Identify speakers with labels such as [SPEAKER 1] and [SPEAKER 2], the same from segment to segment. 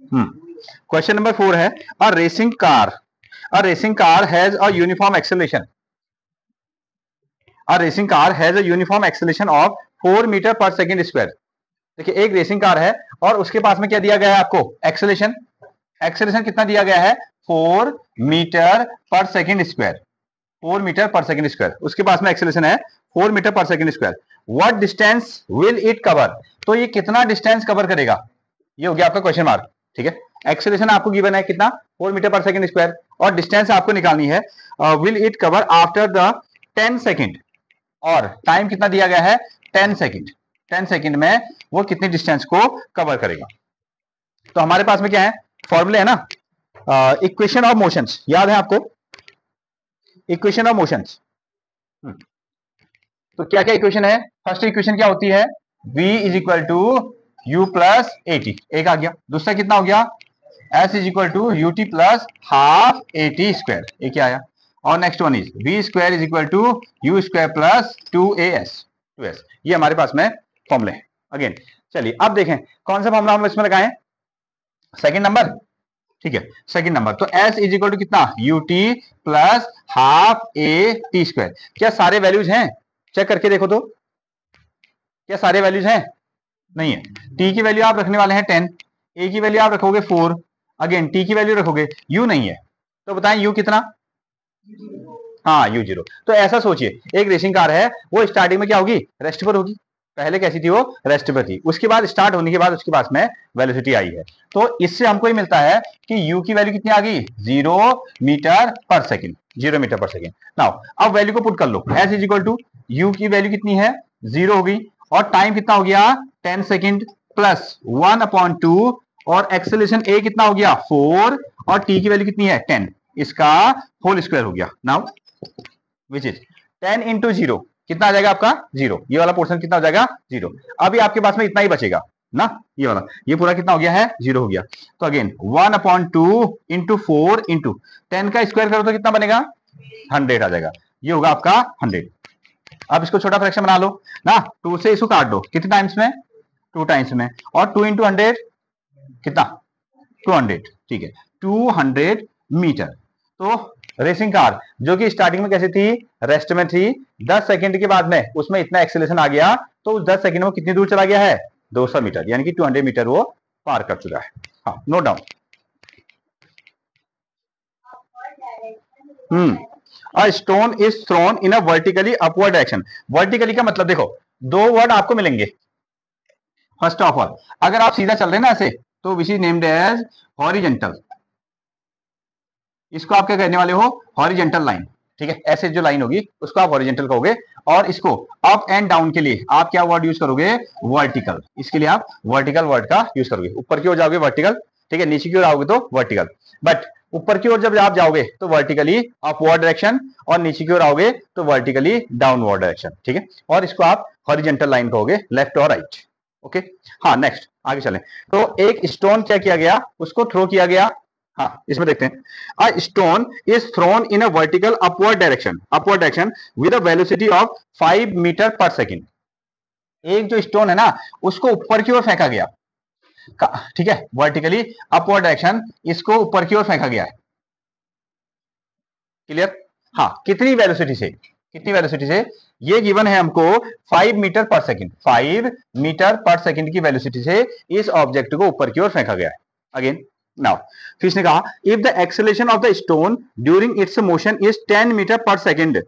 [SPEAKER 1] Question number 4 है a racing car has a uniform acceleration of 4 metre per second square. देखिए एक racing car है और उसके पास में क्या दिया गया है आपको, एक्सेलरेशन कितना दिया गया है, 4 metre per second square, 4 metre per second square उसके पास में एक्सेलरेशन है 4 metre per second square. What distance will it cover, तो ये कितना डिस्टेंस कवर करेगा, ये हो गया आपका क्वेश्चन मार्क। ठीक है, एक्सेलरेशन आपको गिवन है कितना, 4 मीटर पर सेकेंड स्क्वायर, और डिस्टेंस आपको निकालनी है will it cover after the 10 second, और टाइम कितना दिया गया है 10 सेकेंड, 10 सेकेंड में वो कितनी डिस्टेंस को कवर करेगा। तो हमारे पास में क्या है, फॉर्मूले है ना, इक्वेशन ऑफ मोशंस, याद है आपको इक्वेशन ऑफ मोशंस। तो क्या क्या इक्वेशन है, फर्स्ट इक्वेशन क्या होती है, v is equal to u plus a t, एक आ गया। दूसरा कितना हो गया, s is equal to u t plus half a t square, एक क्या आया। और next one is v square is equal to u square plus 2as, ये हमारे पास में फॉर्मूले हैं। अगेन चलिए अब देखें कौन सा फॉर्मूला हम इसमें लगाएं, सेकंड नंबर। ठीक है, सेकंड नंबर, तो s इज इक्वल टू कितना, you t plus half a t square. क्या सारे वैल्यूज हैं, चेक करके देखो तो, क्या सारे वैल्यूज हैं, नहीं है। t की वैल्यू आप रखने वाले हैं 10, a की वैल्यू आप रखोगे 4, अगेन t की वैल्यू रखोगे, u नहीं है, तो बताएं u कितना, हाँ u 0। तो ऐसा सोचिए एक रेसिंग कार है, वो स्टार्टिंग में क्या होगी, रेस्ट पर होगी, पहले कैसी थी वो, रेस्ट पर थी, उसके बाद स्टार्ट होने के बाद उसके पास में वेलोसिटी आई है। तो इससे हमको ये मिलता है कि u की वैल्यू कितनी आ गई, 0 metre per second, 0 metre per second. Now अब वैल्यू को पुट कर लो, s is equal to u की वैल्यू कितनी है 0 हो गई, और टाइम कितना हो गया 10 सेकेंड प्लस 1/2, और एक्सेलरेशन a कितना हो गया 4, और t की वैल्यू कितनी है 10, इसका होल स्क्वायर हो गया। नाउ विच इज 10 इंटू 0 कितना आ जाएगा आपका 0, ये वाला पोर्शन कितना हो जाएगा 0। अभी आपके पास में इतना ही बचेगा ना, ये वाला, ये पूरा कितना हो गया है 0 हो गया। तो अगेन 1/2 इंटू 4 इंटू 10 का स्क्वायर करो तो कितना बनेगा 100 आ जाएगा, ये होगा आपका 100। अब इसको छोटा फ्रैक्शन बना लो ना, 2 से इसको काट दो, कितने टाइम्स में 2 टाइम्स में, और 2 इंटू 100 कितना 200, ठीक है 200 मीटर। तो रेसिंग कार जो कि स्टार्टिंग में कैसी थी, रेस्ट में थी, 10 सेकंड के बाद में उसमें इतना एक्सेलरेशन आ गया, तो उस 10 सेकंड में कितनी दूर चला गया है 200 मीटर, यानी कि 200 मीटर वो पार कर चुका है। हाँ note down. A stone is thrown in a vertically upward direction. Vertically का मतलब देखो, दो वर्ड आपको मिलेंगे। फर्स्ट ऑफ ऑल अगर आप सीधा चल रहे हैं ना ऐसे, तो which is named as horizontal, इसको आप क्या कहने वाले हो, हॉरिजेंटल लाइन। ठीक है, ऐसे जो लाइन होगी उसको आप हॉरिजेंटल कहोगे, और इसको अप एंड डाउन के लिए आप क्या वर्ड यूज करोगे, वर्टिकल। इसके लिए आप वर्टिकल वर्ड का यूज करोगे, ऊपर की ओर जाओगे वर्टिकल, ठीक है, नीचे की ओर आओगे तो वर्टिकल। बट ऊपर की ओर जब आप जाओगे तो वर्टिकली अपवर्ड डायरेक्शन, और नीचे की ओर आओगे तो वर्टिकली डाउनवर्ड डायरेक्शन। ठीक है, और इसको आप हॉरिजेंटल लाइन कहोगे, लेफ्ट और राइट। ओके, हाँ नेक्स्ट आगे चलें। तो एक स्टोन क्या किया गया, उसको थ्रो किया गया। हाँ इसमें देखते हैं, a stone is thrown in a vertical upward direction with a velocity of 5 metre per second. एक जो स्टोन है ना उसको ऊपर की ओर फेंका गया, ठीक है, वर्टिकली अपवर्ड डायरेक्शन, इसको ऊपर की ओर फेंका गया है। क्लियर, हाँ कितनी वेलोसिटी से, कितनी वेलोसिटी से, ये गिवन है हमको 5 metre per second, 5 metre per second की वेलोसिटी से इस ऑब्जेक्ट को ऊपर की ओर फेंका गया है। अगेन नाउ फिर इसने कहा if the acceleration of the stone during its motion is 10 metre per second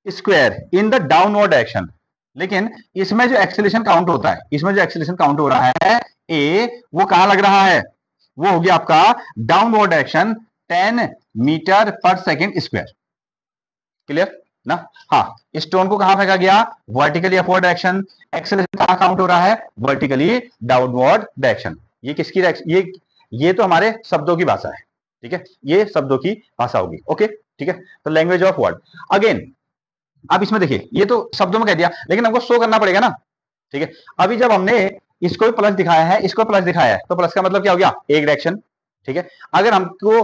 [SPEAKER 1] square in the downward direction. लेकिन इसमें जो एक्सेलरेशन काउंट होता है, इसमें जो एक्सेलरेशन काउंट हो रहा है ए, वो कहां लग रहा है, वो हो गया आपका downward direction 10 metre per second square. Clear ना, हाँ स्टोन को कहां फेंका गया, वर्टिकली अपवर्ड डायरेक्शन, एक्सेलरेशन कहां काउंट हो रहा है, वर्टिकली डाउनवर्ड डायरेक्शन। ये किसकी ये तो हमारे शब्दों की भाषा है, ठीक है, ये शब्दों की भाषा होगी। ओके ठीक है, तो लैंग्वेज ऑफ वर्ड। अगेन अब इसमें देखिए, ये तो शब्दों में कह दिया, लेकिन हमको शो करना पड़ेगा ना। ठीक है, अभी जब हमने इसको प्लस दिखाया है, इसको प्लस दिखाया है, तो प्लस का मतलब क्या हो गया, एक डायरेक्शन। ठीक है, अगर हमको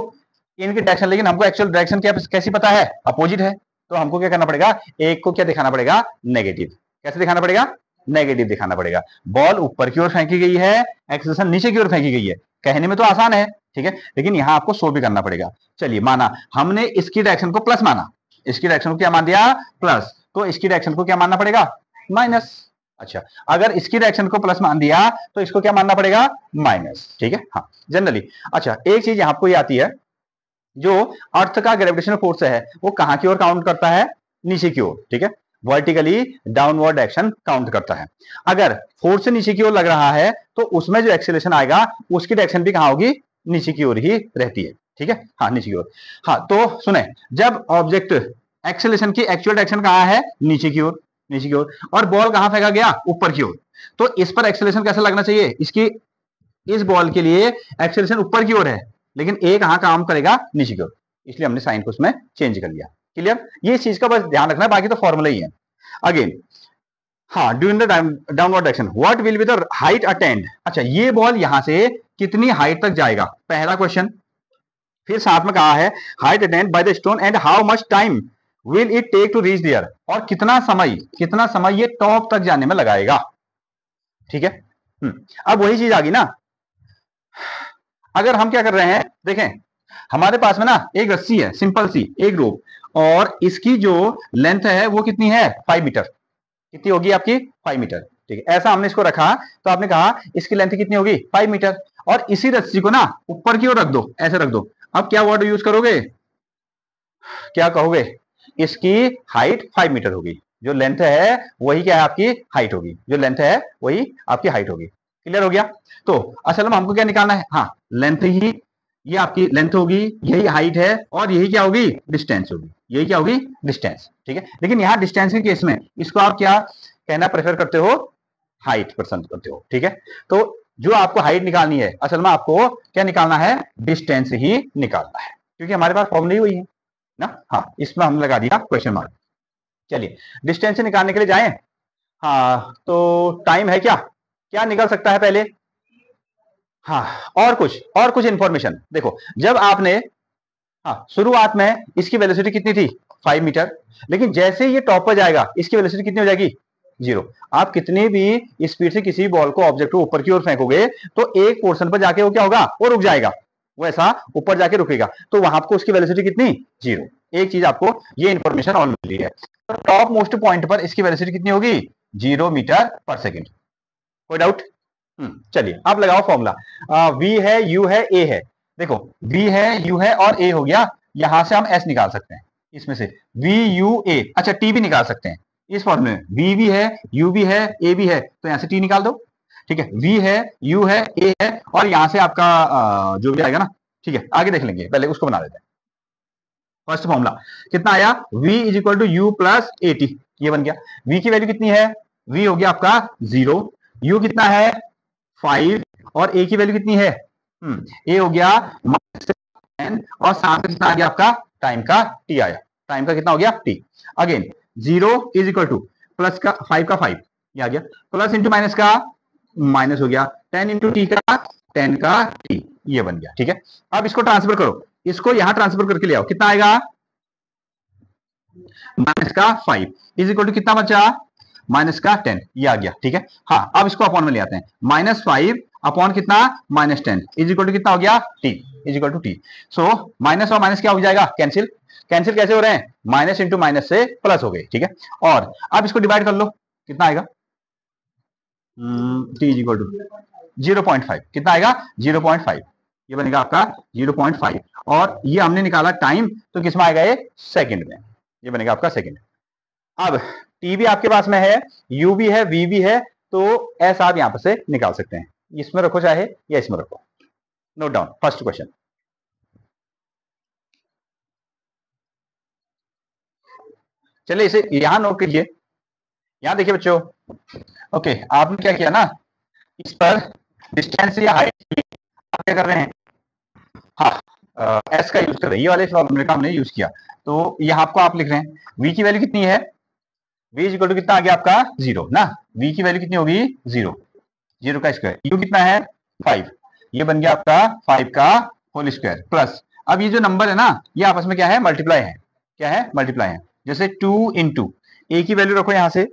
[SPEAKER 1] इनकी डायरेक्शन, लेकिन हमको एक्चुअल डायरेक्शन क्या कैसी पता है, अपोजिट है, तो हमको क्या करना पड़ेगा, एक को क्या दिखाना पड़ेगा, नेगेटिव। कैसे दिखाना पड़ेगा, नेगेटिव दिखाना पड़ेगा। बॉल ऊपर की ओर फेंकी गई है, एक्सेलरेशन नीचे की ओर फेंकी गई है, कहने में तो आसान है, ठीक है, लेकिन यहां आपको शो भी करना पड़ेगा। चलिए, माना हमने इसकी डायरेक्शन को प्लस माना, इसकी डायरेक्शन को क्या मान दिया, प्लस, तो इसकी डायरेक्शन को क्या मानना पड़ेगा, माइनस। अच्छा, अगर इसकी डायरेक्शन को प्लस मान दिया तो इसको क्या मानना पड़ेगा, माइनस, ठीक है, हाँ, जनरली। अच्छा, एक चीज यहां आपको ये आती है, जो अर्थ का ग्रेविटेशनल फोर्स है वो कहां की ओर काउंट करता है, नीचे की ओर, ठीक है, वर्टिकली डाउनवर्ड डायरेक्शन काउंट करता है। अगर फोर्स से नीचे की ओर लग रहा है तो उसमें जो एक्सेलरेशन आएगा उसकी डायरेक्शन भी कहां होगी, नीचे की ओर ही रहती है, ठीक है, हाँ, नीचे की ओर। हाँ, तो सुने, जब ऑब्जेक्ट एक्सेलरेशन की एक्चुअल डायरेक्शन कहां है, नीचे की ओर, नीचे की ओर, और बॉल कहां फेंका गया, ऊपर की ओर, तो इस पर एक्सेलरेशन कैसे लगना चाहिए, इसकी, इस बॉल के लिए एक्सेलरेशन ऊपर की ओर है, लेकिन ए कहां काम करेगा, नीचे की ओर, इसलिए हमने साइन को उसमें चेंज कर लिया। क्लियर, ये चीज का बस ध्यान रखना है, बाकी तो फॉर्मूला ही है। अगेन, हाँ, during the downward direction what will be the height attend. अच्छा, ये बॉल यहां से कितनी हाइट तक जाएगा, पहला क्वेश्चन। फिर साथ में कहा है height attained by the stone and how much time will it take to reach there, और कितना समय ये टॉप तक जाने में लगाएगा, ठीक है। अब वही चीज आ गई ना, अगर हम क्या कर रहे हैं, देखें, हमारे पास में ना एक रस्सी है, सिंपल सी एक रोप, और इसकी जो लेंथ है वो कितनी है, 5 मीटर, कितनी होगी आपकी, 5 मीटर, ठीक है। ऐसा हमने इसको रखा, तो आपने कहा इसकी लेंथ कितनी होगी, 5 मीटर, और इसी रस्सी को ना ऊपर की ओर रख दो, ऐसे रख दो। अब क्या वर्ड यूज करोगे, क्या कहोगे, इसकी हाइट 5 मीटर होगी, जो लेंथ है वही क्या है, आपकी हाइट होगी, जो लेंथ है वही आपकी हाइट होगी। क्लियर हो गया। तो असल में हमको क्या निकालना है, हाँ, लेंथ ही, ये आपकी लेंथ होगी, यही हाइट है, और यही क्या होगी, डिस्टेंस होगी, यही क्या होगी, डिस्टेंस, ठीक है। लेकिन यहाँ डिस्टेंस के केस में इसको आप क्या कहना प्रेफर करते हो, हाइट पसंद करते हो, ठीक है। तो जो आपको हाइट निकालनी है, असल में आपको क्या निकालना है, डिस्टेंस ही निकालना है, क्योंकि हमारे पास फॉर्मूला ही वही है ना। हाँ, इसमें हमने लगा दिया क्वेश्चन मार्क। चलिए, डिस्टेंस निकालने के लिए जाएं। हाँ, तो टाइम है क्या, क्या निकल सकता है पहले, हाँ, और कुछ इंफॉर्मेशन देखो, जब आपने, हाँ, शुरुआत में इसकी वेलोसिटी कितनी थी, 5 मीटर, लेकिन जैसे ये टॉप पर जाएगा इसकी वेलोसिटी कितनी हो जाएगी, 0। आप कितनी भी स्पीड से किसी बॉल को, ऑब्जेक्ट को ऊपर की ओर फेंकोगे तो एक पोर्शन पर जाके वो क्या होगा, वो रुक जाएगा, वो ऐसा ऊपर जाके रुकेगा, तो वहां आपको उसकी वेलोसिटी कितनी, 0। एक चीज आपको ये इंफॉर्मेशन और मिली है, तो टॉप मोस्ट पॉइंट पर इसकी वेलोसिटी कितनी होगी, 0 मीटर पर सेकेंड। कोई डाउट, चलिए अब लगाओ फॉर्मूला, वी है, यू है, ए है, देखो वी है, यू है, और ए हो गया, यहां से हम एस निकाल सकते हैं, इसमें से वी यू ए, अच्छा टी भी निकाल सकते हैं इस फॉर्मूले में, वी भी है, यू भी है, ए भी है, तो यहां से टी निकाल दो, ठीक है। वी है, यू है, ए है, और यहां से आपका जो भी आएगा ना, ठीक है, आगे देख लेंगे, पहले उसको बना देते हैं। फर्स्ट फॉर्मूला कितना आया, v is equal to u plus a t, ये बन गया। v की वैल्यू कितनी है, v हो गया आपका 0, u कितना है 5, और a की वैल्यू कितनी है, a हो गया -10, और साथ में कितना आ गया आपका, टाइम का t आया, टाइम का कितना हो गया t। Again 0 is equal two plus का 5 का 5, ये आ गया, प्लस इंटू माइनस का माइनस हो गया, 10 इंटू टी का 10 का t, ये बन गया, ठीक है। अब इसको ट्रांसफर करो, इसको यहां ट्रांसफर करके ले आओ, कितना आएगा, माइनस का 5 इज इक्वल टू कितना बचा, माइनस का 10, ये आ गया, ठीक है। हाँ, अब इसको अपॉन में ले आते हैं, -5 अपॉन कितना, -10 इज इक्वल टू कितना हो गया, t is equal to t. So minus और माइनस क्या हो जाएगा, कैंसिल, कैंसिल कैसे हो रहे हैं, माइनस इंटू माइनस से प्लस हो गए, ठीक है। और अब इसको डिवाइड कर लो, कितना आएगा, t इज इक्वल टू 0.5, कितना आएगा 0.5, ये बनेगा आपका 0.5, और ये हमने निकाला टाइम, तो किसमें आएगा ये, सेकंड में, ये बनेगा आपका सेकंड। अब टी भी आपके पास में है, यू भी है, वी भी है, तो एस आप यहां पर से निकाल सकते हैं, इसमें रखो चाहे या इसमें रखो। नोट डाउन फर्स्ट क्वेश्चन, चलिए इसे यहां नोट कीजिए, यहां देखिए बच्चों। ओके, आपने क्या किया ना, इस पर डिस्टेंस या हाइट आप क्या कर रहे हैं, हाँ, एस का यूज कर रहे हैं, ये वाले फॉर्मूले का हमने यूज किया, तो यहाँ आपको आप लिख रहे हैं v की वैल्यू कितनी है, v इज इक्वल टू कितना आ गया आपका 0 ना, v की वैल्यू कितनी होगी 0, 0 का स्क्वायर, u कितना है 5, ये बन गया आपका 5 का होल स्क्वायर, प्लस अब ये जो नंबर है ना, ये आपस में क्या है, मल्टीप्लाई है, क्या है, मल्टीप्लाई है, जैसे 2 इंटू ए की वैल्यू रखो यहां से,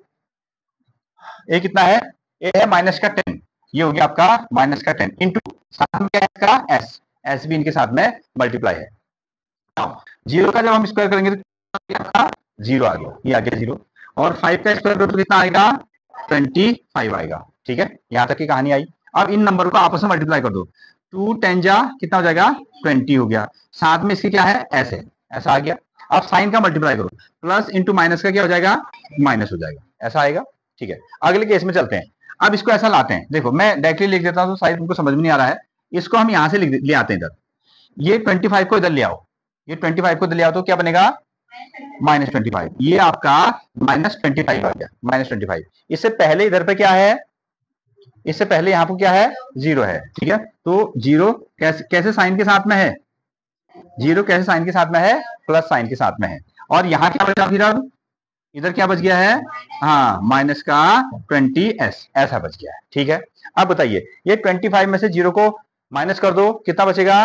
[SPEAKER 1] ए कितना है, ए है -10, ये हो गया आपका माइनस का 10 इंटू साथ में क्या है इसका एस, एस भी इनके साथ में मल्टीप्लाई है। जीरो का जब हम स्क्वायर करेंगे तो जीरो आ गया, ये आ गया जीरो, और 5 का स्क्वायर करो तो कितना आएगा 25 आएगा। ठीक है, यहां तक की कहानी आई। अब इन नंबर को आपस में मल्टीप्लाई कर दो, 2 10 जा कितना हो जाएगा 20 हो गया, साथ में इसके क्या है एस है, ऐसा आ गया। अब साइन का मल्टीप्लाई करो, प्लस इंटू माइनस का क्या हो जाएगा माइनस हो जाएगा, ऐसा आएगा। ठीक है, अगले केस में चलते हैं। अब इसको ऐसा लाते हैं, देखो मैं डायरेक्टली लिख देता हूं तो शायद तुमको समझ में नहीं आ रहा है, इसको हम यहां से ले आते हैं इधर, ये 25 को इधर ले आओ, ये 25 को इधर ले आओ तो क्या बनेगा -25, ये आपका -25 आ गया, -25। इससे पहले इधर पे क्या है, इससे पहले यहाँ पर क्या है जीरो है। ठीक है, तो जीरो कैसे साइन के साथ में है, जीरो कैसे साइन के साथ में है प्लस साइन के साथ में है, और यहाँ क्या बचा फिर अब इधर क्या बच गया है, हाँ माइनस का 20s ऐसा बच गया है। ठीक है, अब बताइए ये 25 में से जीरो को माइनस कर दो कितना बचेगा,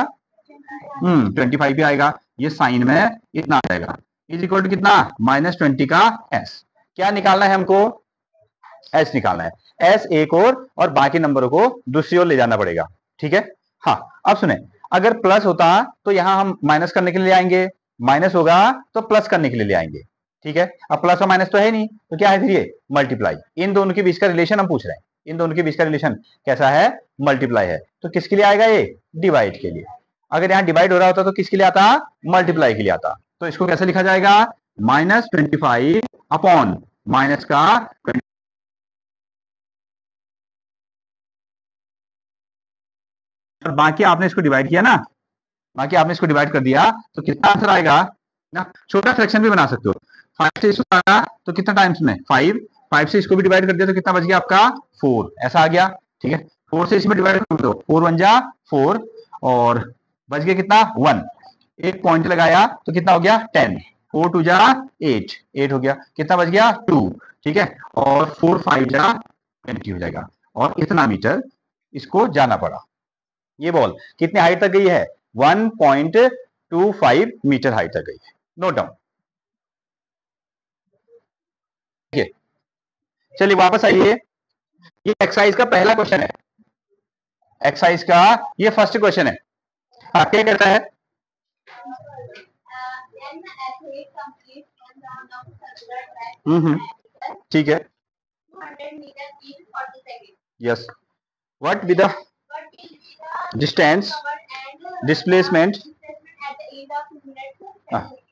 [SPEAKER 1] 25 भी आएगा, ये साइन में इतना आ जाएगा, इज इक्वल टू कितना -20 का s। क्या निकालना है हमको, s निकालना है, s एक और बाकी नंबरों को दूसरी ओर ले जाना पड़ेगा। ठीक है, हाँ अब सुने, अगर प्लस होता तो यहां हम माइनस करने के लिए आएंगे, माइनस होगा तो प्लस करने के लिए ले आएंगे। ठीक है, अब प्लस और माइनस तो है नहीं, तो क्या है फिर ये मल्टीप्लाई, इन दोनों के बीच का रिलेशन हम पूछ रहे हैं, इन दोनों के बीच का रिलेशन कैसा है मल्टीप्लाई है, तो किसके लिए आएगा ये डिवाइड के लिए। अगर यहाँ डिवाइड हो रहा होता तो किसके लिए आता मल्टीप्लाई के लिए आता, तो इसको कैसे लिखा जाएगा -25 अपॉन माइनस का 20, और बाकी आपने इसको डिवाइड किया ना, बाकी आपने इसको डिवाइड कर दिया तो कितना आंसर आएगा ना, छोटा फ्रैक्शन भी बना सकते हो, 5 से इसको आया तो कितना टाइम्स में 5 से इसको भी डिवाइड कर दिया तो कितना बच गया आपका 4, ऐसा आ गया। ठीक है, 4 से इसमें डिवाइड कर दो, 4 1 जा 4, और बच गया कितना 1, एक पॉइंट लगाया तो कितना हो गया 10, 4 2 जा 8 हो गया, कितना बच गया 2। ठीक है, और 4 5 जा 20 हो जाएगा, और इतना मीटर इसको जाना पड़ा। ये बॉल कितनी हाइट तक गई है 1.25 मीटर हाइट तक गई है, नोट डाउन। चलिए वापस आइए, ये एक्सरसाइज का पहला क्वेश्चन है, एक्सरसाइज का ये फर्स्ट क्वेश्चन है। हाँ क्या कहता है, ठीक है, yes, what with the distance displacement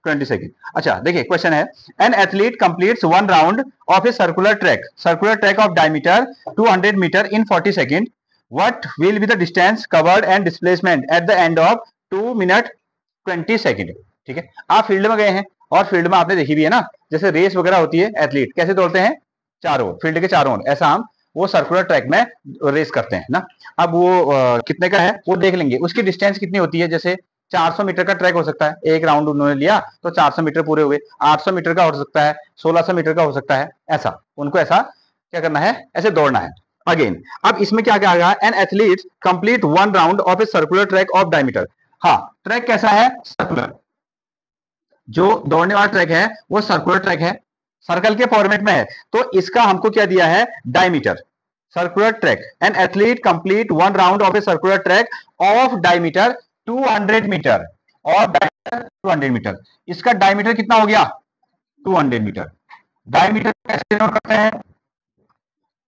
[SPEAKER 1] 20 second. अच्छा देखिए क्वेश्चन है, an athlete completes one round of a circular track of diameter 200 metre in 40 second, what will be the distance covered and displacement at the end of 2 minute 20 second. ठीक है, आप field में गए हैं और फील्ड में आपने देखी भी है ना, जैसे रेस वगैरह होती है, एथलीट कैसे दौड़ते हैं चारों फील्ड के चारों, ऐसा हम वो सर्कुलर ट्रैक में रेस करते हैं ना। अब वो कितने का है वो देख लेंगे, उसकी डिस्टेंस कितनी होती है, जैसे 400 मीटर का ट्रैक हो सकता है, एक राउंड उन्होंने लिया तो 400 मीटर पूरे हुए, 800 मीटर का हो सकता है, 1600 मीटर का हो सकता है, ऐसा उनको ऐसा क्या करना है, ऐसे दौड़ना है। अगेन अब इसमें क्या क्या आएगा, an athlete complete one round of a circular track of diameter. हाँ ट्रैक कैसा है सर्कुलर, जो दौड़ने वाला ट्रैक है वो सर्कुलर ट्रैक है, सर्कल के फॉर्मेट में है, तो इसका हमको क्या दिया है diameter, circular track. An athlete complete one round of a circular track of diameter 200 metre, और डायमीटर 200 मीटर, इसका डायमीटर कितना हो गया 200 मीटर। डायमीटर कैसे नोट करते हैं,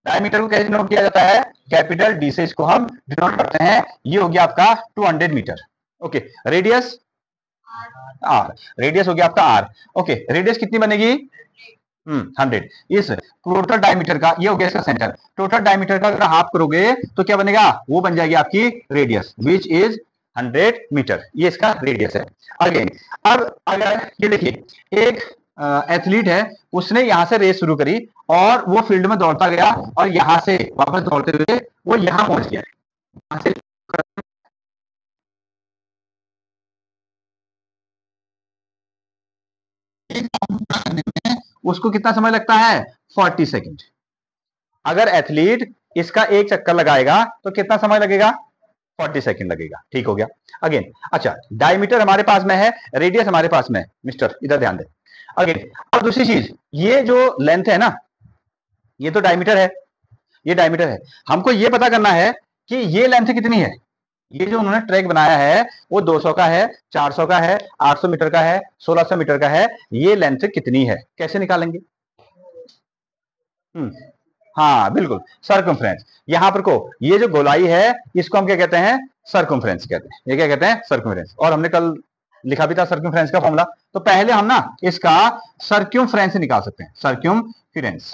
[SPEAKER 1] डायमीटर को कैसे नोट किया जाता है, कैपिटल डी से इसको हम डिनोट करते हैं, ये हो गया आपका 200 metre. Okay, radius R, radius हो गया आपका आर। ओके, रेडियस कितनी बनेगी 100, इस टोटल डायमीटर का, ये हो गया इसका सेंटर, टोटल डायमीटर का अगर हाफ करोगे तो क्या बनेगा, वो बन जाएगी आपकी रेडियस, विच इज 100 मीटर, ये इसका रेडियस है। अगेन अब अगर ये देखिए एक एथलीट है, उसने यहां से रेस शुरू करी और वो फील्ड में दौड़ता गया और यहां से वापस दौड़ते हुए वो यहां पहुंच गया, यहां से उसको कितना समय लगता है 40 सेकेंड। अगर एथलीट इसका एक चक्कर लगाएगा तो कितना समय लगेगा 40 सेकेंड लगेगा। ठीक हो गया। अगेन अच्छा, डायमीटर हमारे पास में है, रेडियस हमारे पास में है, मिस्टर इधर ध्यान दे। अगेन अब दूसरी चीज, ये जो लेंथ है ना, ये तो डायमीटर है, ये डायमीटर है। हमको ये पता करना है कि ये लेंथ कितनी है। ये जो उन्होंने ट्रैक बनाया है वो 200 का है, 400 का है, 800 मीटर का है, 1600 मीटर का है। ये लेंथ कितनी है, कैसे निकालेंगे? हाँ बिल्कुल, सर्कमफ्रेंस। यहां पर को ये जो गोलाई है इसको हम क्या कहते हैं? सर्कमफ्रेंस कहते हैं। ये क्या कहते हैं? सर्कमफ्रेंस। और हमने कल लिखा भी था सर्कमफ्रेंस का फॉर्मूला। तो पहले हम ना इसका सर्कमफ्रेंस निकाल सकते हैं। Circumference,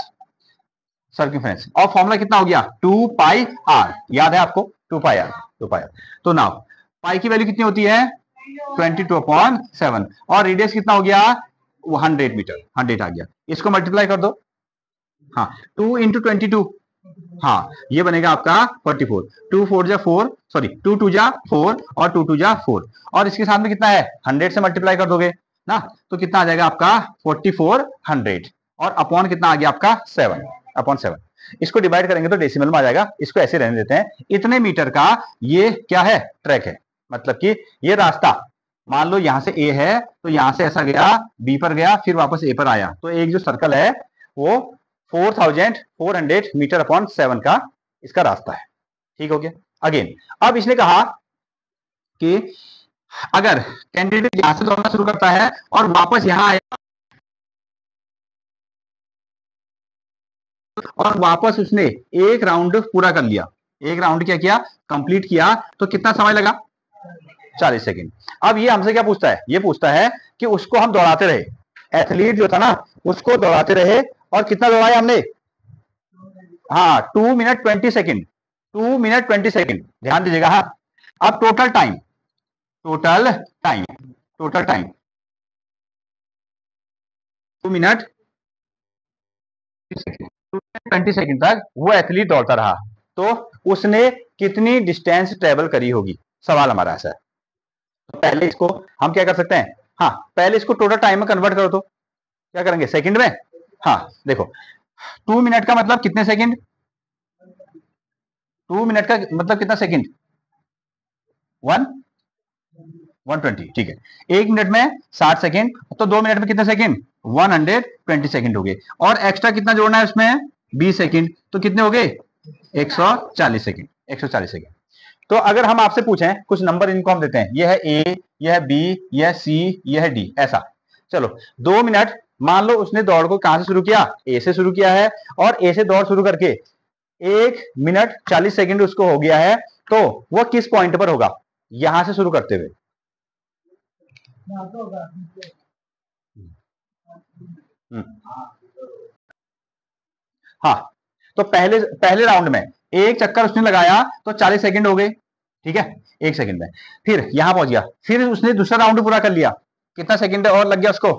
[SPEAKER 1] circumference. और फॉर्मूला कितना हो गया? 2 पाई आर। याद है आपको? 2 पाई आर, 2 पाई आर। तो नाउ पाई की वैल्यू कितनी होती है? 22/7। और रेडियस कितना हो गया? 100 मीटर, 100 आ गया। इसको मल्टीप्लाई कर दो। हाँ, 2 इंटू 22, हाँ ये बनेगा आपका 44। 2 4 जा 4, सॉरी 2 2 जा 4 और 2 2 जा 4। और इसके साथ में कितना है? 100 से मल्टीप्लाई कर दोगे ना, तो कितना आ जाएगा आपका? 4400। और अपॉन कितना आ गया आपका? 7, अपॉन 7। इसको डिवाइड करेंगे तो डेसिमल में आ जाएगा। इसको ऐसे रहने देते हैं। इतने मीटर का ये क्या है? ट्रैक है। मतलब कि ये रास्ता, मान लो यहां से ए है तो यहां से ऐसा गया, बी पर गया, फिर वापस ए पर आया। तो एक जो सर्कल है वो 4400 मीटर अपॉन 7 का इसका रास्ता है। ठीक हो गया? अगेन अब इसने कहा कि अगर कैंडिडेट यहां से दौड़ना शुरू करता है और वापस यहां आया और वापस उसने एक राउंड पूरा कर लिया, एक राउंड क्या किया? कंप्लीट किया, तो कितना समय लगा? 40 सेकंड। अब ये हमसे क्या पूछता है? ये पूछता है कि उसको हम दौड़ाते रहे, एथलीट जो था ना उसको दौड़ाते रहे, और कितना दौड़ाया हमने? हाँ 2 मिनट 20 सेकंड, 2 मिनट 20 सेकंड, ध्यान दीजिएगा। हाँ अब total time, total time, total time 2 minute 20 second तक वो एथलीट दौड़ता रहा। तो उसने कितनी डिस्टेंस ट्रेवल करी होगी? सवाल हमारा ऐसा है। तो पहले इसको हम क्या कर सकते हैं? हाँ पहले इसको टोटल टाइम में कन्वर्ट करो। तो क्या करेंगे? सेकंड में। हाँ देखो 2 मिनट का मतलब कितने सेकंड? 2 मिनट का मतलब कितना सेकंड? 120। ठीक है, 1 मिनट में 60 सेकंड, तो 2 मिनट में कितने सेकंड? 120 सेकंड हो गए। और एक्स्ट्रा कितना जोड़ना है उसमें? 20 सेकंड। तो कितने हो गए? 140 सेकंड, 140 सेकंड। तो अगर हम आपसे पूछें कुछ नंबर, इनको हम देते हैं, यह है ए, यह है बी, यह है सी, यह है डी, ऐसा। चलो 2 मिनट, मान लो उसने दौड़ को कहां से शुरू किया? ए से शुरू किया है, और ए से दौड़ शुरू करके 1 मिनट 40 सेकंड उसको हो गया है। तो वो किस पॉइंट पर होगा यहां से शुरू करते हुए? हाँ तो पहले पहले राउंड में एक चक्कर उसने लगाया तो 40 सेकंड हो गए। ठीक है, 1 सेकंड में। फिर यहां पहुंच गया, फिर उसने दूसरा राउंड पूरा कर लिया, कितना सेकंड और लग गया उसको?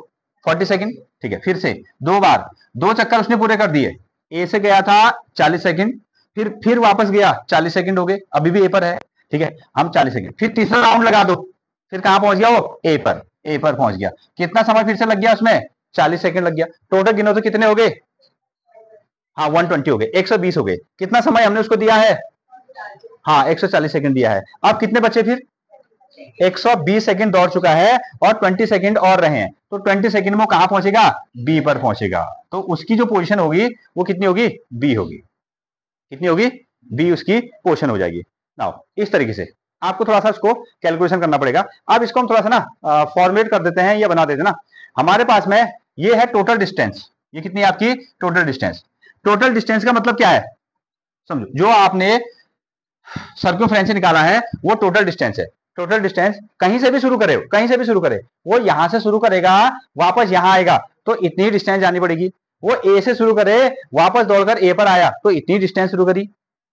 [SPEAKER 1] 40 सेकंड। ठीक है, फिर से 2 बार 2 चक्कर उसने पूरे कर दिए। ए से गया था 40 सेकंड, फिर वापस गया 40 सेकंड हो गए, अभी भी ए पर है। ठीक है, हम 40 सेकंड, फिर तीसरा राउंड लगा दो, फिर कहां पहुंच गया वो? ए पर, ए पर पहुंच गया। कितना समय फिर से लग गया उसमें? 40 सेकंड लग गया। टोटल गिनो तो कितने हो गए? हाँ 120 हो गए, 120 हो गए। कितना समय हमने उसको दिया है? हाँ 140 सेकंड दिया है। अब कितने बचे फिर? 120 सेकंड दौड़ चुका है और 20 सेकंड और रहे हैं, तो 20 सेकंड में वो कहां पहुंचेगा? बी पर पहुंचेगा। तो उसकी जो पोजीशन होगी वो कितनी होगी? बी होगी। कितनी होगी? बी उसकी पोजीशन हो जाएगी। नाउ इस तरीके से आपको थोड़ा सा इसको कैलकुलेशन करना पड़ेगा। अब इसको हम थोड़ा सा ना फॉर्मुलेट कर देते हैं या बना देते हैं ना। हमारे पास में ये है टोटल डिस्टेंस। ये कितनी है आपकी टोटल डिस्टेंस? टोटल डिस्टेंस का मतलब क्या है? समझो, जो आपने सर्कमफ्रेंस निकाला है वो टोटल डिस्टेंस है। टोटल डिस्टेंस कहीं से भी शुरू करे, कहीं से भी शुरू करे, वो यहां से शुरू करेगा वापस यहां आएगा तो इतनी डिस्टेंस जानी पड़ेगी। वो ए से शुरू करे वापस दौड़कर ए पर आया तो इतनी डिस्टेंस शुरू करी।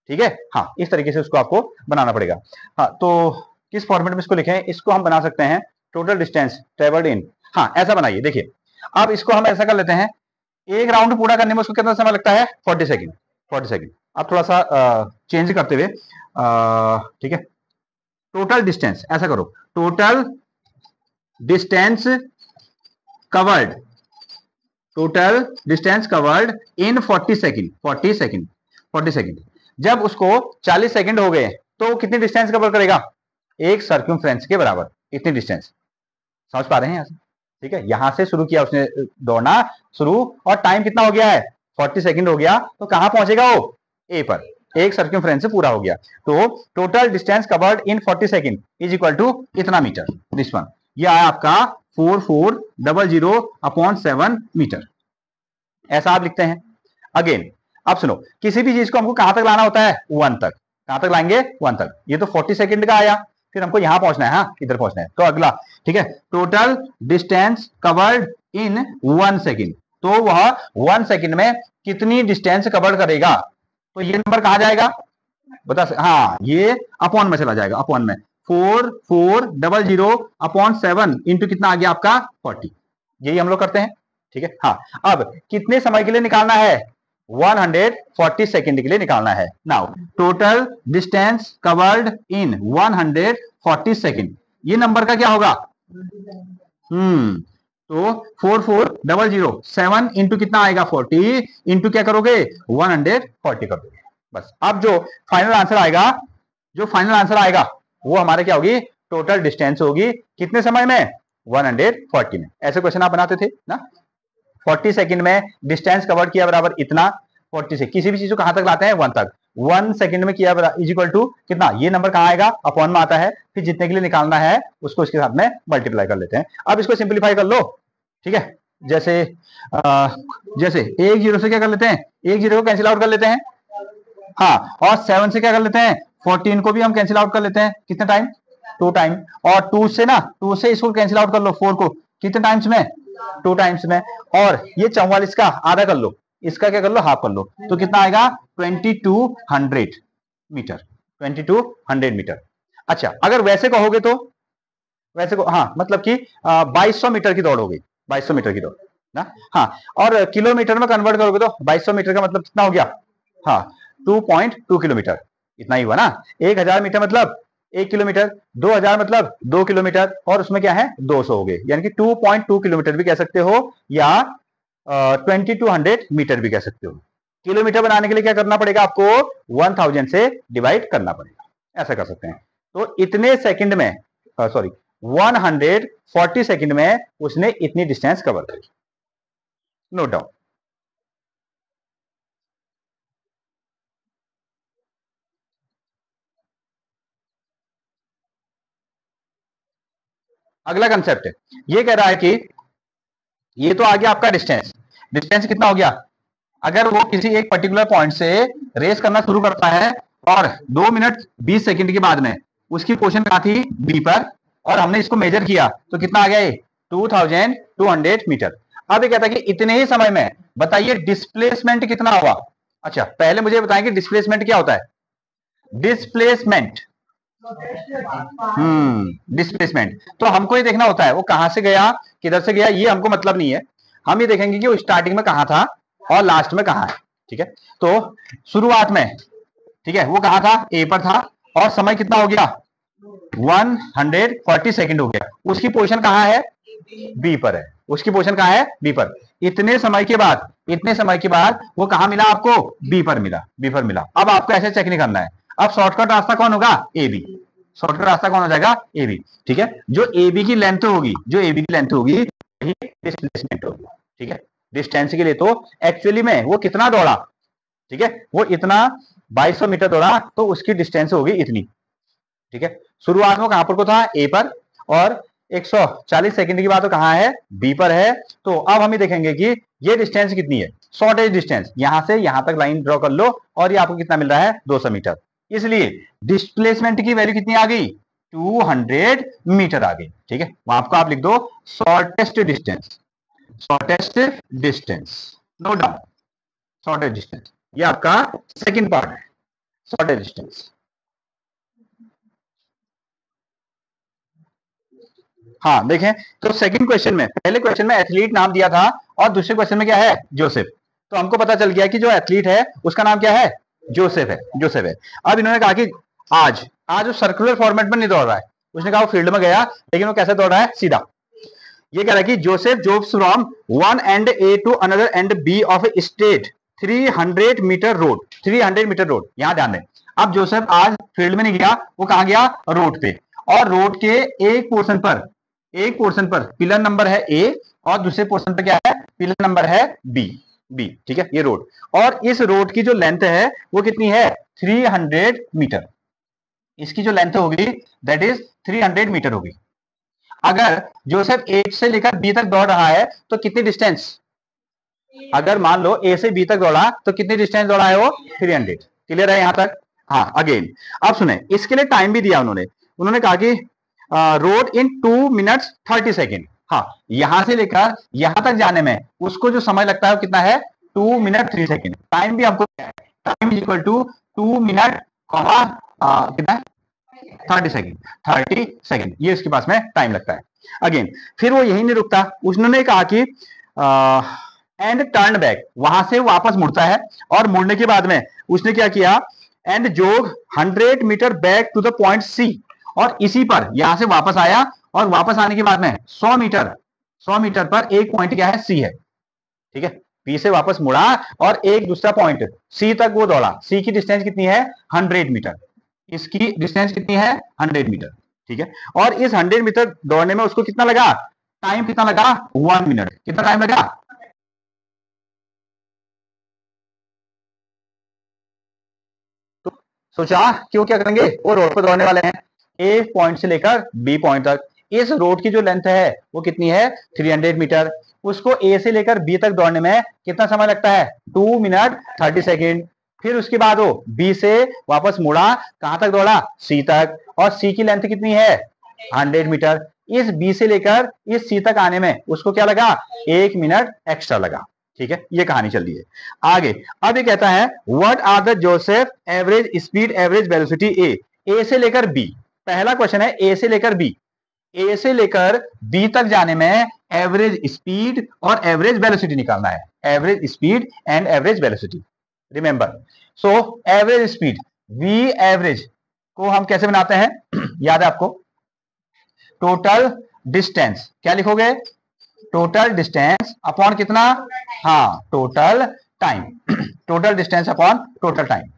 [SPEAKER 1] ठीक है, हाँ इस तरीके से उसको आपको बनाना पड़ेगा। हाँ तो किस फॉर्मेट में इसको लिखें? इसको हम बना सकते हैं टोटल डिस्टेंस ट्रेवल्ड इन। हाँ ऐसा बनाइए, देखिए अब इसको हम ऐसा कर लेते हैं, एक राउंड पूरा करने में उसको कितना समय लगता है? 40 सेकंड, 40 सेकंड। अब थोड़ा सा चेंज करते हुए, ठीक है, टोटल डिस्टेंस ऐसा करो, total distance covered, total distance covered in 40 second, 40 second, 40 second. जब उसको 40 सेकंड हो गए तो कितनी डिस्टेंस कवर करेगा? एक सर्कमफ्रेंस के बराबर, इतनी डिस्टेंस। समझ पा रहे हैं यहां से? ठीक है, यहां से शुरू किया उसने दौड़ना शुरू, और टाइम कितना हो गया है? 40 सेकंड हो गया, तो कहां पहुंचेगा वो? ए पर, एक सर्कमफ्रेंस पूरा हो गया। तो total distance covered in 40 second is equal to इतना मीटर, दिस वन। ये आया आपका 4400/7 मीटर, ऐसा आप लिखते हैं। अगेन अब सुनो, किसी भी चीज को हमको कहां तक लाना होता है, 1 तक। कहां तक लाएंगे, 1 तक। ये तो 40 सेकंड का आया, फिर हमको यहां पहुंचना है, हाँ इधर पहुंचना है। तो अगला, ठीक है, टोटल डिस्टेंस कवर्ड इन 1 सेकंड, तो वह 1 सेकंड में कितनी डिस्टेंस कवर करेगा। तो ये नंबर कहां जाएगा, बता हाँ, ये अपॉन में चला जाएगा, अपॉन में 4400/7 इंटू कितना आ गया आपका 40। यही हम लोग करते हैं, ठीक है। हाँ, अब कितने समय के लिए निकालना है, 140 सेकंड के लिए निकालना है। नाउ टोटल डिस्टेंस कवर्ड इन 140 सेकंड, ये नंबर का क्या होगा, तो 4400/7 इंटू कितना आएगा 40, इंटू क्या करोगे 140 कर दोगे, बस। अब जो फाइनल आंसर आएगा, जो फाइनल आंसर आएगा वो हमारे क्या होगी, टोटल डिस्टेंस होगी कितने समय में, 140 में। ऐसे क्वेश्चन आप बनाते थे ना, 40 सेकंड में डिस्टेंस कवर किया बराबर इतना, 40 से किसी भी चीज को कहां तक लाते हैं, 1 तक। 1 सेकंड में किया इज इक्वल टू कितना, ये नंबर कहां आएगा, अपॉन में आता है, फिर जितने के लिए निकालना है उसको इसके साथ में मल्टीप्लाई कर लेते हैं। अब इसको सिंप्लीफाई कर लो, ठीक है। जैसे जैसे 1 0 से क्या कर लेते हैं, 1 0 को कैंसिल आउट कर लेते हैं, हाँ, और 7 से क्या कर लेते हैं, 14 को भी हम कैंसिल आउट कर लेते हैं, कितने टाइम, 2 टाइम। और 2 से ना, 2 से इसको कैंसिल आउट कर लो, 4 को कितने टाइम्स में, 2 टाइम्स में। और ये 44 का आधा कर लो, इसका क्या कर लो, हाफ कर लो, तो कितना आएगा 2200 मीटर, 2200 मीटर। अच्छा, अगर वैसे कहोगे तो, वैसे को हाँ, मतलब कि 2200 मीटर की दौड़ हो गई, 2200 मीटर की दौड़ ना, हाँ। और किलोमीटर में कन्वर्ट करोगे तो 2200 मीटर का मतलब कितना हो गया, हाँ 2.2 किलोमीटर, इतना ही हुआ ना। 1000 मीटर मतलब 1 किलोमीटर, 2000 मतलब 2 किलोमीटर, और उसमें क्या है 200 हो गए, यानी कि 2.2 किलोमीटर भी कह सकते हो, या 2200 मीटर भी कह सकते हो। किलोमीटर बनाने के लिए क्या करना पड़ेगा आपको, 1000 से डिवाइड करना पड़ेगा, ऐसा कर सकते हैं। तो इतने सेकंड में, सॉरी 140 सेकंड में उसने इतनी डिस्टेंस कवर करी, नोट डाउन। अगला कंसेप्ट है, ये कह रहा है कि ये तो आ गया आपका डिस्टेंस, डिस्टेंस कितना हो गया, अगर वो किसी एक पर्टिकुलर पॉइंट से रेस करना शुरू करता है और 2 मिनट 20 सेकंड के बाद में उसकी पोजीशन कहां थी, बी पर, और हमने इसको मेजर किया तो कितना आ गया ये 2200 मीटर। अब ये कहता है कि इतने ही समय में बताइए डिस्प्लेसमेंट कितना हुआ। अच्छा, पहले मुझे बताएं कि डिस्प्लेसमेंट क्या होता है, डिस्प्लेसमेंट, डिस्प्लेसमेंट तो हमको ये देखना होता है वो कहां से गया, किधर से गया, ये हमको मतलब नहीं है। हम ये देखेंगे कि वो स्टार्टिंग में कहां था और लास्ट में कहां है, ठीक है। तो शुरुआत में, ठीक है, वो कहां था, ए पर था, और समय कितना हो गया 140 सेकंड हो गया। उसकी पोजीशन कहां है, बी पर है, उसकी पोजीशन कहां है, बी पर। इतने समय के बाद, इतने समय के बाद वो कहां मिला आपको, बी पर मिला, बी पर मिला। अब आपको ऐसे चेक नहीं करना है, अब शॉर्टकट रास्ता कौन होगा, ए बी, शॉर्टकट रास्ता कौन हो जाएगा, ए बी, ठीक है। जो ए बी की लेंथ होगी, जो ए बी की लेंथ होगी वही डिस्प्लेसमेंट होगी, ठीक है। डिस्टेंस के लिए तो एक्चुअली में वो कितना दौड़ा, ठीक है, वो इतना 2200 मीटर दौड़ा, तो उसकी डिस्टेंस होगी इतनी, ठीक है। शुरुआत में कहां पर को था, ए पर, और 140 सेकंड की बात तो कहां है, बी पर है। तो अब हम ये देखेंगे कि ये डिस्टेंस कितनी है, शॉर्टेज डिस्टेंस, यहां से यहां तक लाइन ड्रॉ कर लो, और ये आपको कितना मिल रहा है 200 मीटर। इसलिए डिस्प्लेसमेंट की वैल्यू कितनी आ गई, 200 मीटर आ गई, ठीक है। वहां आपको आप लिख दो shortest distance, shortest distance, no doubt, shortest distance, ये आपका सेकंड पार्ट है, शॉर्टेस्ट डिस्टेंस। हाँ देखें, तो सेकंड क्वेश्चन में, पहले क्वेश्चन में एथलीट नाम दिया था, और दूसरे क्वेश्चन में क्या है, जोसेफ। तो हमको पता चल गया कि जो एथलीट है उसका नाम क्या है, जोसेफ है, जोसेफ है। अब इन्होंने कहा कि आज आज वो सर्कुलर फॉर्मेट में नहीं दौड़ रहा है, उसने कहा वो फील्ड में गया, लेकिन वो कैसे दौड़ रहा है, सीधा। ये कह रहा है कि Joseph jogs from one end A to another end B of a straight 300 metre road, 300 metre road, यहां ध्यान दें। अब जोसेफ आज फील्ड में नहीं गया, वो कहां गया, रोड पे, और रोड के एक पोर्शन पर, एक पोर्शन पर पिलर नंबर है ए, और दूसरे पोर्शन पर क्या है, पिलर नंबर है बी। बी, ठीक है, ये रोड, और इस रोड की जो लेंथ है वो कितनी है 300 मीटर। इसकी जो लेंथ होगी दैट इज 300 मीटर होगी। अगर जोसेफ ए से लेकर बी तक दौड़ रहा है तो कितनी डिस्टेंस, अगर मान लो ए से बी तक दौड़ा तो कितनी डिस्टेंस दौड़ा है वो 300। क्लियर है यहां तक? हाँ, अगेन अब सुने, इसके लिए टाइम भी दिया उन्होंने कहा कि रोड इन 2 मिनट्स 30 सेकेंड। हाँ, यहां से लेकर यहां तक जाने में उसको जो समय लगता है वो कितना है 2 मिनट 3 सेकेंड। टाइम भी हमको क्या है, time is equal to 2 minute कितना है 30 सेकेंड, 30 सेकेंड, ये उसके पास में टाइम लगता है। अगेन फिर वो यही नहीं रुकता, उन्होंने कहा कि एंड टर्न बैक, वहां से वापस मुड़ता है, और मुड़ने के बाद में उसने क्या किया, and jog 100 metre back to the point C, और इसी पर यहां से वापस आया, और वापस आने के बाद में 100 मीटर पर एक पॉइंट क्या है सी है, ठीक है, बी से वापस मुड़ा और एक दूसरा पॉइंट सी तक वो दौड़ा। सी की डिस्टेंस कितनी है 100 मीटर, इसकी डिस्टेंस कितनी है 100 मीटर, ठीक है, और इस 100 मीटर दौड़ने में उसको कितना लगा, टाइम कितना लगा 1 मिनट। कितना टाइम लगा, तो सोचा कि वो क्या करेंगे, वो रोड पर दौड़ने वाले हैं ए पॉइंट से लेकर बी पॉइंट तक। इस रोड की जो लेंथ है वो कितनी है 300 मीटर, उसको ए से लेकर बी तक दौड़ने में कितना समय लगता है 2 मिनट 30 सेकेंड। फिर उसके बाद वो बी से वापस मुड़ा, कहां तक दौड़ा सी तक, और सी की लेंथ कितनी है 100 मीटर। इस बी से लेकर इस सी तक आने में उसको क्या लगा 1 मिनट एक्स्ट्रा लगा, ठीक है, ये कहानी चल रही है आगे। अब ये कहता है what are the Joseph average speed average velocity A से लेकर बी। पहला क्वेश्चन है ए से लेकर बी, ए से लेकर बी तक जाने में एवरेज स्पीड और एवरेज वेलोसिटी निकालना है, average speed and average velocity. Remember, so average speed v average को हम कैसे बनाते हैं याद है आपको, टोटल डिस्टेंस, क्या लिखोगे टोटल डिस्टेंस अपॉन कितना, हाँ total time, total distance upon total time,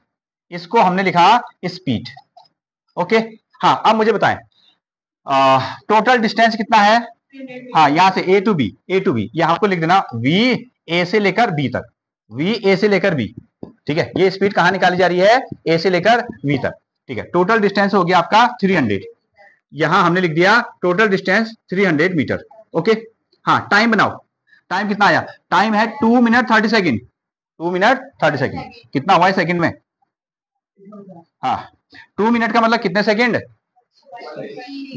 [SPEAKER 1] इसको हमने लिखा स्पीड। ओके, हाँ अब मुझे बताएं टोटल डिस्टेंस कितना है, हाँ यहां से ए टू बी, यहां आपको लिख देना वी ए से लेकर बी तक, वी ए से लेकर बी, ठीक है, ये स्पीड कहां निकाली जा रही है ए से लेकर वी तक, ठीक है। टोटल डिस्टेंस हो गया आपका 300, यहां हमने लिख दिया टोटल डिस्टेंस 300 मीटर। ओके, हाँ टाइम बनाओ, टाइम कितना आया, टाइम है 2 मिनट 30 सेकेंड, 2 मिनट 30 सेकेंड, कितना हुआ है सेकेंड में, हाँ 2 मिनट का मतलब कितने सेकेंड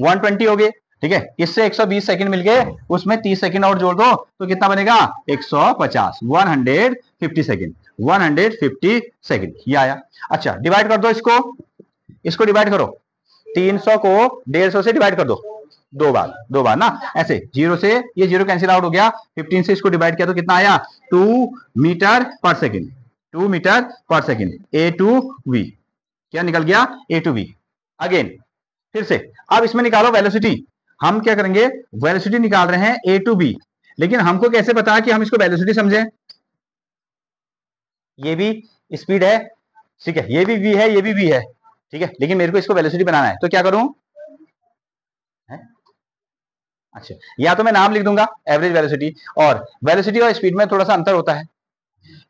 [SPEAKER 1] 120 हो गए, ठीक है, इससे 120 सेकंड मिल गए, उसमें 30 सेकंड और जोड़ दो तो कितना बनेगा 150, 150 सेकंड, 150 सेकंड, ये आया। अच्छा डिवाइड कर दो इसको डिवाइड करो, 300 को 150 से डिवाइड कर दो, दो बार ना, ऐसे जीरो से ये जीरो कैंसिल आउट हो गया, 15 से इसको डिवाइड किया तो कितना आया 2 मीटर पर सेकंड, 2 मीटर पर सेकंड, ए टू वी, क्या निकल गया ए टू वी। अगेन फिर से अब इसमें निकालो वेलोसिटी, हम क्या करेंगे वेलोसिटी निकाल रहे हैं ए टू बी, लेकिन हमको कैसे पता कि हम इसको वेलोसिटी समझें, ये भी स्पीड है, ठीक है, ये भी वी है, ये भी वी है, ठीक है, लेकिन मेरे को इसको वेलोसिटी बनाना है तो क्या करूं है? अच्छा, या तो मैं नाम लिख दूंगा एवरेज वेलोसिटी, और वेलोसिटी और स्पीड में थोड़ा सा अंतर होता है,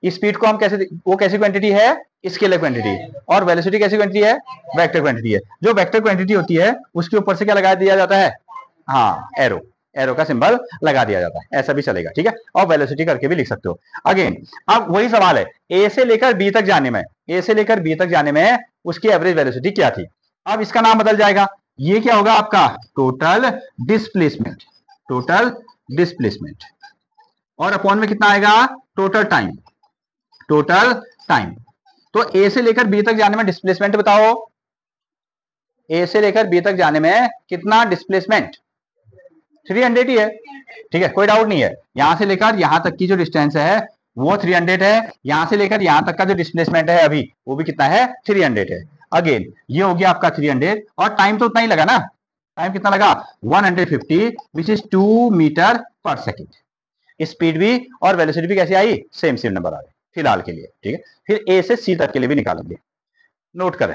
[SPEAKER 1] स्पीड को हम कैसे, वो कैसी क्वांटिटी है स्केलर क्वांटिटी, और वेलोसिटी कैसी क्वांटिटी है वेक्टर क्वांटिटी है। जो वेक्टर क्वांटिटी होती है उसके ऊपर से क्या लगा दिया जाता है, हाँ एरो का सिंबल लगा दिया जाता है, ऐसा भी चलेगा, ठीक है, और वेलोसिटी करके भी लिख सकते हो। अगेन अब वही सवाल है, ए से लेकर बी तक जाने में उसकी एवरेज वेलोसिटी क्या थी। अब इसका नाम बदल जाएगा, ये क्या होगा आपका टोटल डिस्प्लेसमेंट, और अपॉन में कितना आएगा टोटल टाइम। तो ए से लेकर बी तक जाने में डिस्प्लेसमेंट बताओ, ए से लेकर बी तक जाने में कितना डिस्प्लेसमेंट 300 ही है, ठीक है, कोई डाउट नहीं है। यहां से लेकर यहां तक की जो डिस्टेंस है वो 300 है, यहां से लेकर यहां तक का जो डिस्प्लेसमेंट है अभी वो भी कितना है 300 है। अगेन ये हो गया आपका 300, और टाइम तो उतना ही लगा ना, टाइम कितना लगा 150 which is 2 metre per second. Speed भी और वेलोसिटी भी कैसे आई सेम नंबर आ गए फिलहाल के लिए, ठीक है। फिर ए से सी तक के लिए भी निकालेंगे, नोट करें।